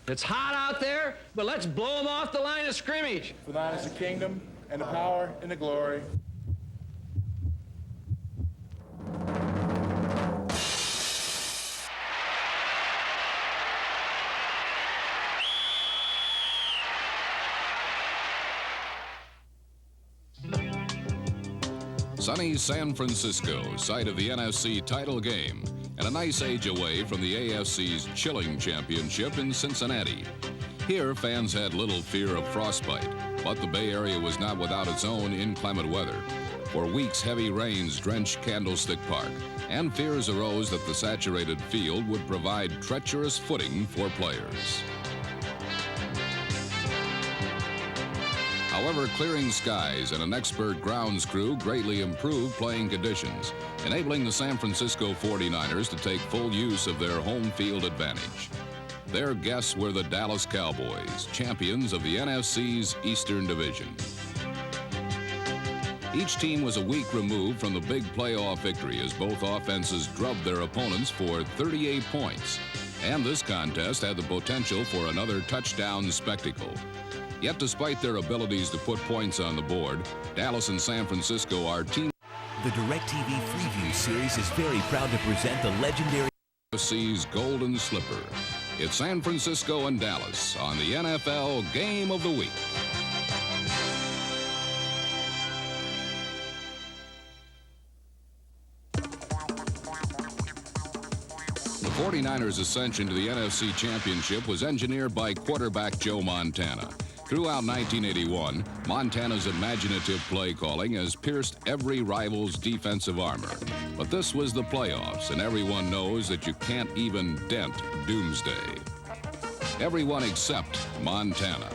It's hot out there, but let's blow them off the line of scrimmage. For thine is the kingdom, and the power, and the glory. Sunny San Francisco, site of the NFC title game, and a nice age away from the AFC's chilling championship in Cincinnati. Here, fans had little fear of frostbite, but the Bay Area was not without its own inclement weather. For weeks, heavy rains drenched Candlestick Park, and fears arose that the saturated field would provide treacherous footing for players. However, clearing skies and an expert grounds crew greatly improved playing conditions, enabling the San Francisco 49ers to take full use of their home field advantage. Their guests were the Dallas Cowboys, champions of the NFC's Eastern Division. Each team was a week removed from the big playoff victory as both offenses drubbed their opponents for 38 points. And this contest had the potential for another touchdown spectacle. Yet despite their abilities to put points on the board, Dallas and San Francisco are teams. The DirecTV Freeview series is very proud to present the legendary NFC's Golden Slipper. It's San Francisco and Dallas on the NFL Game of the Week. The 49ers' ascension to the NFC Championship was engineered by quarterback Joe Montana. Throughout 1981, Montana's imaginative play calling has pierced every rival's defensive armor. But this was the playoffs, and everyone knows that you can't even dent doomsday. Everyone except Montana.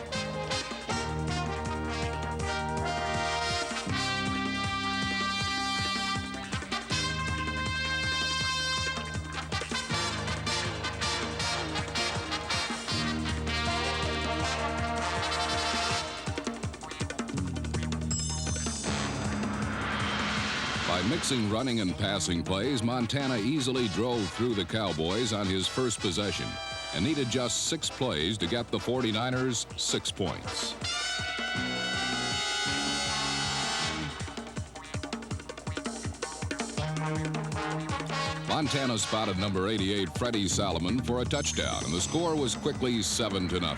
By mixing running and passing plays, Montana easily drove through the Cowboys on his first possession and needed just 6 plays to get the 49ers 6 points. Montana spotted number 88, Freddie Solomon, for a touchdown, and the score was quickly 7-0.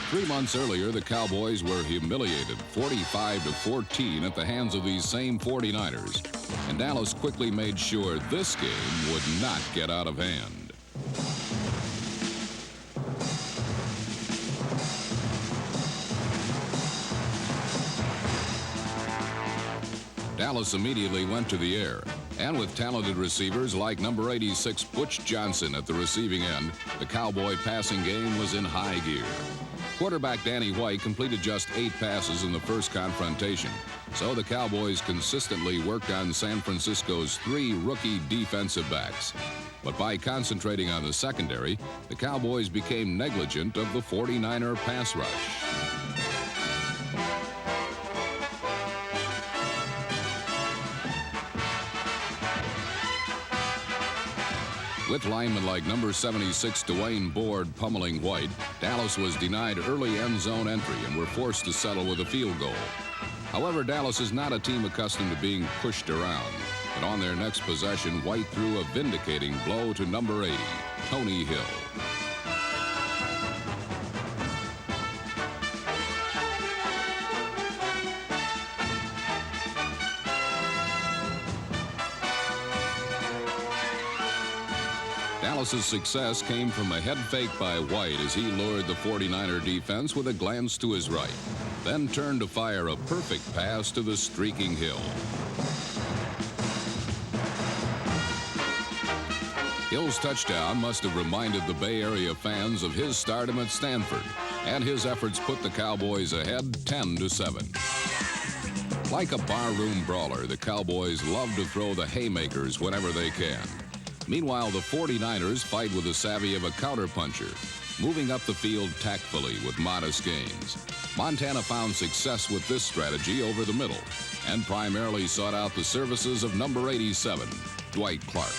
3 months earlier, the Cowboys were humiliated 45-14 at the hands of these same 49ers, and Dallas quickly made sure this game would not get out of hand. Dallas immediately went to the air, and with talented receivers like number 86 Butch Johnson at the receiving end, the Cowboy passing game was in high gear. Quarterback Danny White completed just 8 passes in the first confrontation, so the Cowboys consistently worked on San Francisco's 3 rookie defensive backs. But by concentrating on the secondary, the Cowboys became negligent of the 49er pass rush. With linemen like number 76 Dwayne Board pummeling White, Dallas was denied early end zone entry and were forced to settle with a field goal. However, Dallas is not a team accustomed to being pushed around, and on their next possession, White threw a vindicating blow to number 80, Tony Hill. Dallas's success came from a head fake by White as he lured the 49er defense with a glance to his right, then turned to fire a perfect pass to the streaking Hill. Hill's touchdown must have reminded the Bay Area fans of his stardom at Stanford, and his efforts put the Cowboys ahead 10-7. Like a barroom brawler, the Cowboys love to throw the haymakers whenever they can. Meanwhile, the 49ers fight with the savvy of a counterpuncher, moving up the field tactfully with modest gains. Montana found success with this strategy over the middle and primarily sought out the services of number 87, Dwight Clark.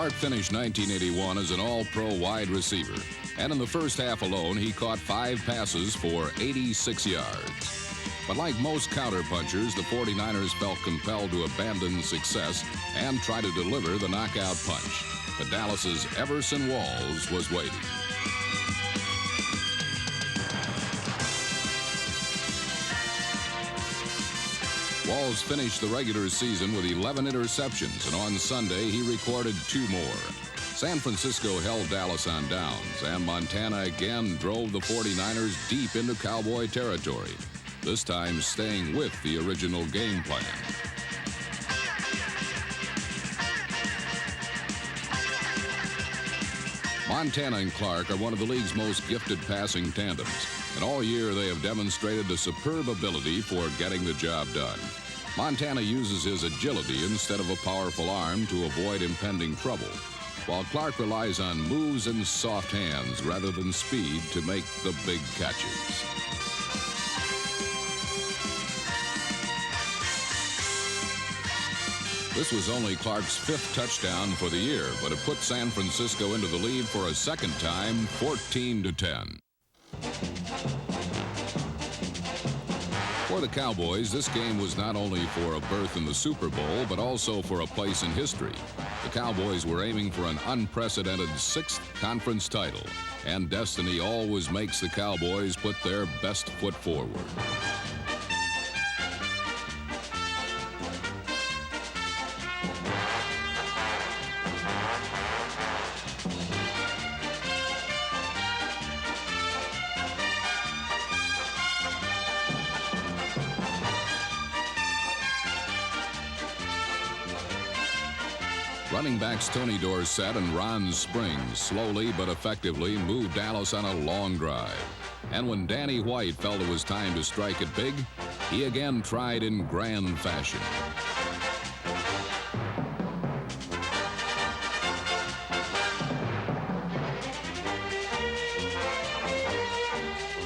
Clark finished 1981 as an all-pro wide receiver, and in the first half alone, he caught 5 passes for 86 yards. But like most counterpunchers, the 49ers felt compelled to abandon success and try to deliver the knockout punch. But Dallas's Everson Walls was waiting. Walls finished the regular season with 11 interceptions, and on Sunday he recorded 2 more. San Francisco held Dallas on downs, and Montana again drove the 49ers deep into Cowboy territory, this time staying with the original game plan. Montana and Clark are one of the league's most gifted passing tandems, and all year they have demonstrated a superb ability for getting the job done. Montana uses his agility instead of a powerful arm to avoid impending trouble, while Clark relies on moves and soft hands rather than speed to make the big catches. This was only Clark's 5th touchdown for the year, but it put San Francisco into the lead for a second time, 14-10. For the Cowboys, this game was not only for a berth in the Super Bowl, but also for a place in history. The Cowboys were aiming for an unprecedented 6th conference title, and destiny always makes the Cowboys put their best foot forward. Running backs Tony Dorsett and Ron Springs slowly but effectively moved Dallas on a long drive. And when Danny White felt it was time to strike it big, he again tried in grand fashion.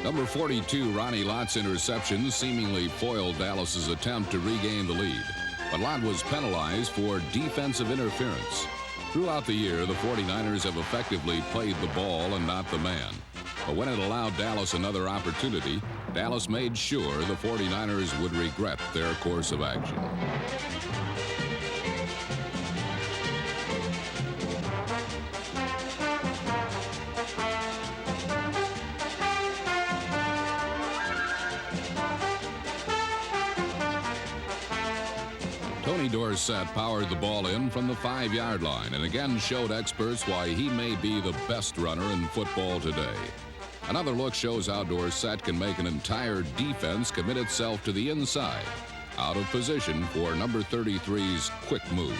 Number 42, Ronnie Lott's interception seemingly foiled Dallas's attempt to regain the lead. But Lott was penalized for defensive interference. Throughout the year, the 49ers have effectively played the ball and not the man. But when it allowed Dallas another opportunity, Dallas made sure the 49ers would regret their course of action. Tony Dorsett powered the ball in from the 5-yard line and again showed experts why he may be the best runner in football today. Another look shows how Dorsett can make an entire defense commit itself to the inside, out of position for number 33's quick moves.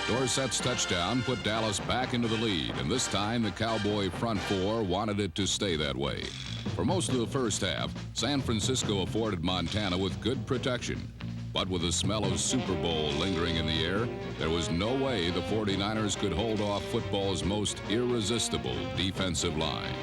Dorsett's touchdown put Dallas back into the lead, and this time the Cowboy front four wanted it to stay that way. For most of the first half, San Francisco afforded Montana with good protection. But with the smell of Super Bowl lingering in the air, there was no way the 49ers could hold off football's most irresistible defensive line.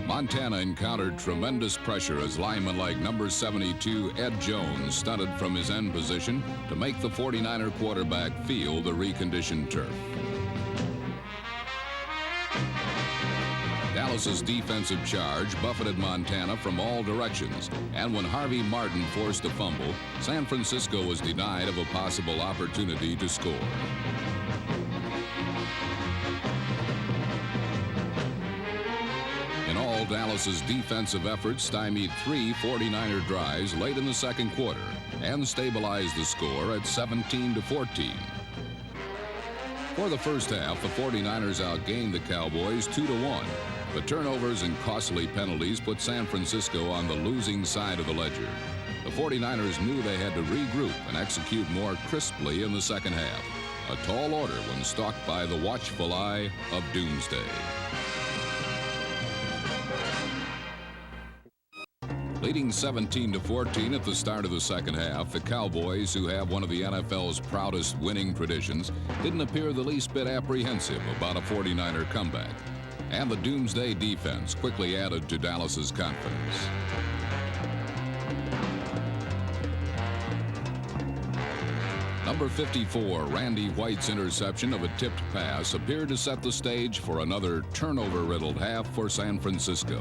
Montana encountered tremendous pressure as linemen like number 72 Ed Jones stunted from his end position to make the 49er quarterback feel the reconditioned turf. Dallas's defensive charge buffeted Montana from all directions, and when Harvey Martin forced a fumble, San Francisco was denied of a possible opportunity to score. Dallas's defensive efforts stymied 3 49er drives late in the second quarter and stabilized the score at 17-14. For the first half, the 49ers outgained the Cowboys 2-1. But turnovers and costly penalties put San Francisco on the losing side of the ledger. The 49ers knew they had to regroup and execute more crisply in the second half. A tall order when stalked by the watchful eye of Doomsday. Leading 17-14 at the start of the second half, the Cowboys, who have one of the NFL's proudest winning traditions, didn't appear the least bit apprehensive about a 49er comeback. And the Doomsday defense quickly added to Dallas's confidence. Number 54, Randy White's interception of a tipped pass appeared to set the stage for another turnover-riddled half for San Francisco.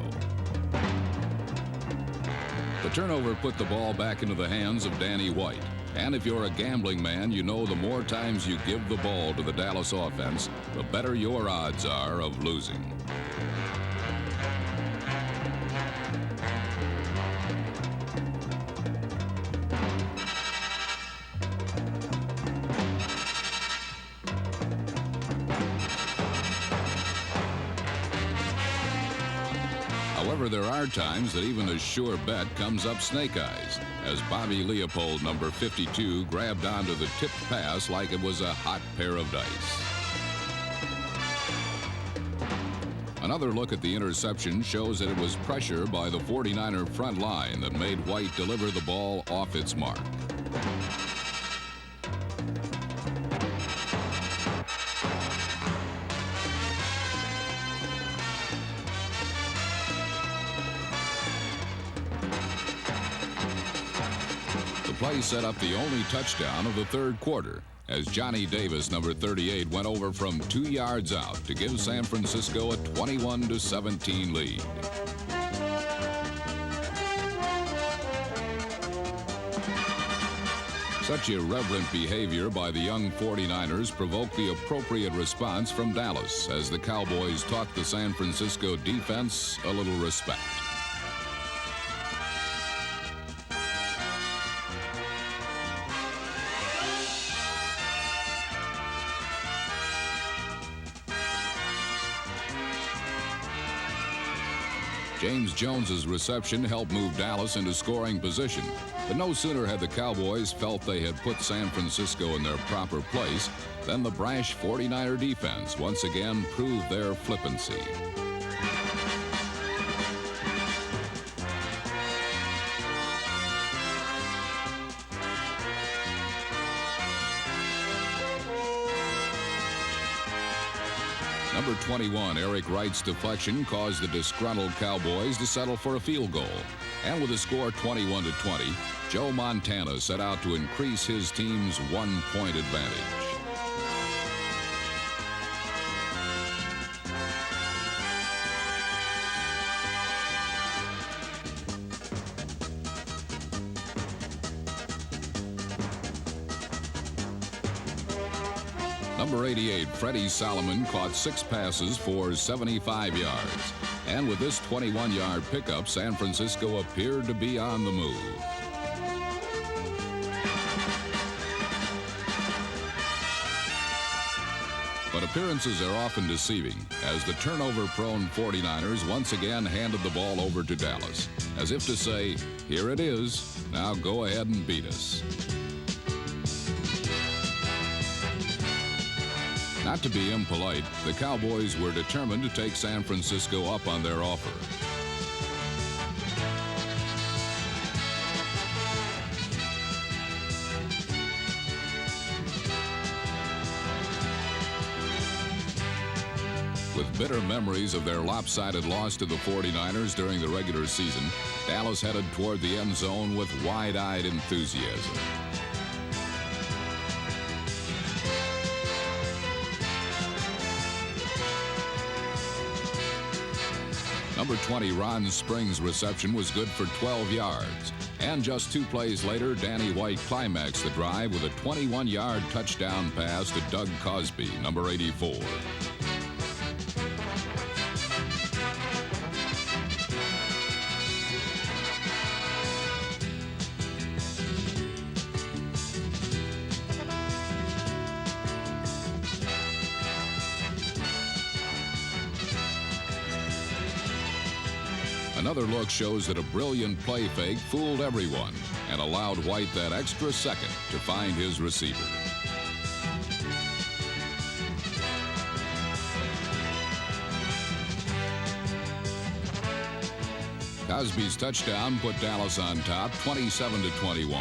The turnover put the ball back into the hands of Danny White. And if you're a gambling man, you know the more times you give the ball to the Dallas offense, the better your odds are of losing. However, there are times that even a sure bet comes up snake eyes, as Bobby Leopold, number 52, grabbed onto the tipped pass like it was a hot pair of dice. Another look at the interception shows that it was pressure by the 49er front line that made White deliver the ball off its mark. Play set up the only touchdown of the third quarter as Johnny Davis, number 38, went over from 2 yards out to give San Francisco a 21-17 lead. Such irreverent behavior by the young 49ers provoked the appropriate response from Dallas as the Cowboys taught the San Francisco defense a little respect. James Jones's reception helped move Dallas into scoring position. But no sooner had the Cowboys felt they had put San Francisco in their proper place than the brash 49er defense once again proved their flippancy. Number 21, Eric Wright's deflection caused the disgruntled Cowboys to settle for a field goal. And with the score 21-20, Joe Montana set out to increase his team's one-point advantage. Number 88, Freddie Solomon caught 6 passes for 75 yards. And with this 21-yard pickup, San Francisco appeared to be on the move. But appearances are often deceiving, as the turnover-prone 49ers once again handed the ball over to Dallas, as if to say, here it is, now go ahead and beat us. Not to be impolite, the Cowboys were determined to take San Francisco up on their offer. With bitter memories of their lopsided loss to the 49ers during the regular season, Dallas headed toward the end zone with wide-eyed enthusiasm. Number 20, Ron Springs' reception was good for 12 yards. And just 2 plays later, Danny White climaxed the drive with a 21-yard touchdown pass to Doug Cosby, number 84. Another look shows that a brilliant play fake fooled everyone and allowed White that extra second to find his receiver. Cosby's touchdown put Dallas on top 27-21.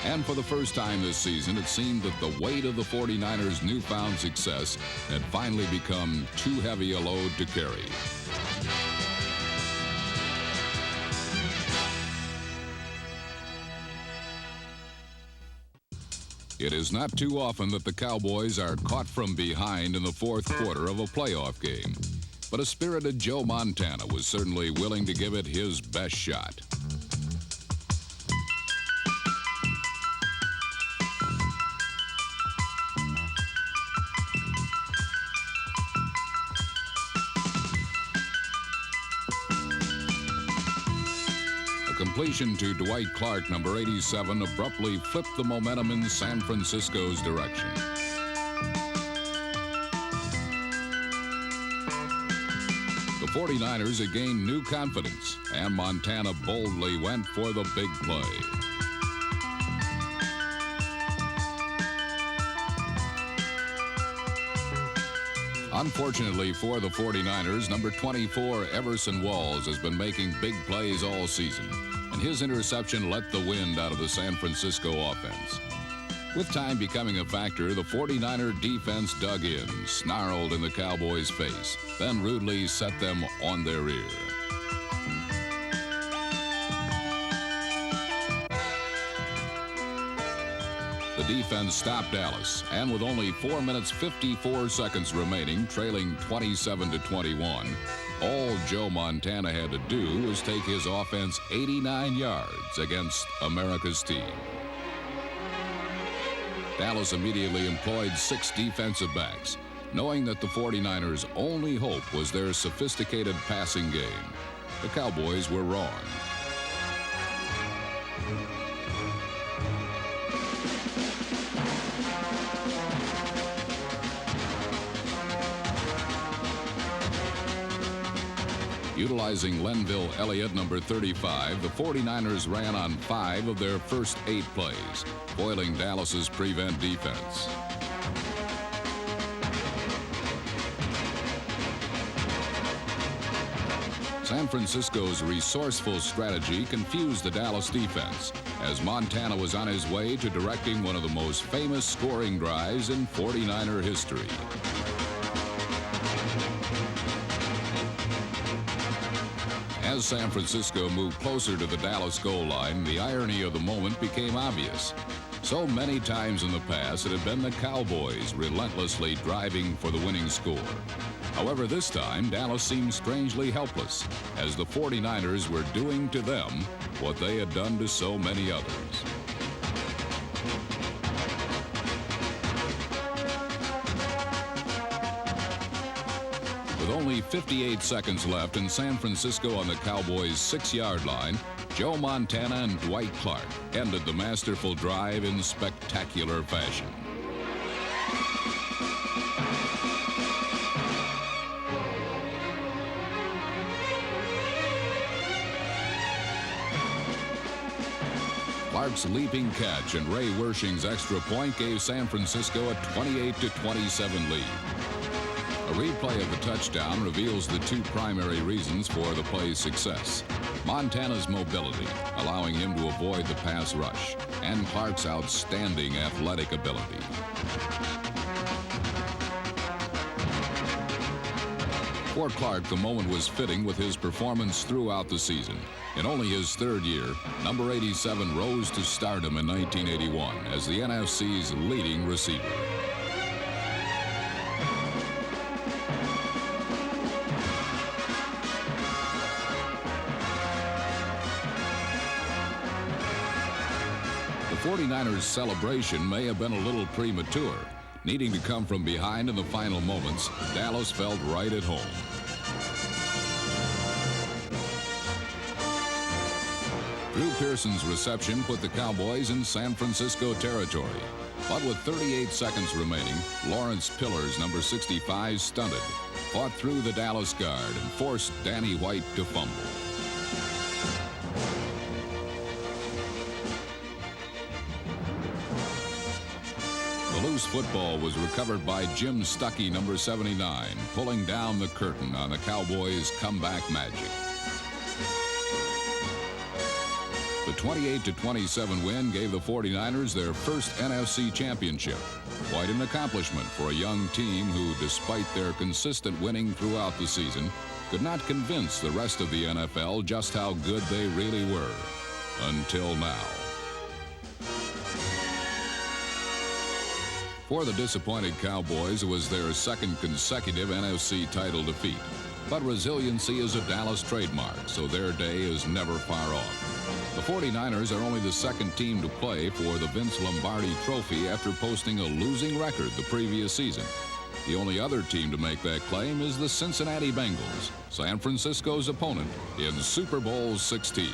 And for the first time this season, it seemed that the weight of the 49ers' newfound success had finally become too heavy a load to carry. It is not too often that the Cowboys are caught from behind in the fourth quarter of a playoff game. But a spirited Joe Montana was certainly willing to give it his best shot. A completion to Dwight Clark, number 87, abruptly flipped the momentum in San Francisco's direction. The 49ers had gained new confidence, and Montana boldly went for the big play. Unfortunately for the 49ers, number 24, Everson Walls, has been making big plays all season, and his interception let the wind out of the San Francisco offense. With time becoming a factor, the 49er defense dug in, snarled in the Cowboys' face, then rudely set them on their rear. The defense stopped Dallas, and with only 4 minutes 54 seconds remaining, trailing 27-21, all Joe Montana had to do was take his offense 89 yards against America's team. Dallas immediately employed 6 defensive backs, knowing that the 49ers' only hope was their sophisticated passing game. The Cowboys were wrong. Utilizing Lenville Elliott, number 35, the 49ers ran on 5 of their first 8 plays, foiling Dallas's prevent defense. San Francisco's resourceful strategy confused the Dallas defense, as Montana was on his way to directing one of the most famous scoring drives in 49er history. As San Francisco moved closer to the Dallas goal line, the irony of the moment became obvious. So many times in the past, it had been the Cowboys relentlessly driving for the winning score. However, this time, Dallas seemed strangely helpless, as the 49ers were doing to them what they had done to so many others. With only 58 seconds left and San Francisco on the Cowboys' 6-yard line, Joe Montana and Dwight Clark ended the masterful drive in spectacular fashion. Clark's leaping catch and Ray Wersching's extra point gave San Francisco a 28-27 lead. A replay of the touchdown reveals the 2 primary reasons for the play's success: Montana's mobility, allowing him to avoid the pass rush, and Clark's outstanding athletic ability. For Clark, the moment was fitting with his performance throughout the season. In only his 3rd year, number 87 rose to stardom in 1981 as the NFC's leading receiver. The 49ers' celebration may have been a little premature. Needing to come from behind in the final moments, Dallas felt right at home. Drew Pearson's reception put the Cowboys in San Francisco territory. But with 38 seconds remaining, Lawrence Pillars, number 65, stunted, fought through the Dallas guard and forced Danny White to fumble. The loose football was recovered by Jim Stuckey, number 79, pulling down the curtain on the Cowboys' comeback magic. The 28-27 win gave the 49ers their first NFC championship. Quite an accomplishment for a young team who, despite their consistent winning throughout the season, could not convince the rest of the NFL just how good they really were. Until now. For the disappointed Cowboys, it was their second consecutive NFC title defeat. But resiliency is a Dallas trademark, so their day is never far off. The 49ers are only the second team to play for the Vince Lombardi Trophy after posting a losing record the previous season. The only other team to make that claim is the Cincinnati Bengals, San Francisco's opponent in Super Bowl 16.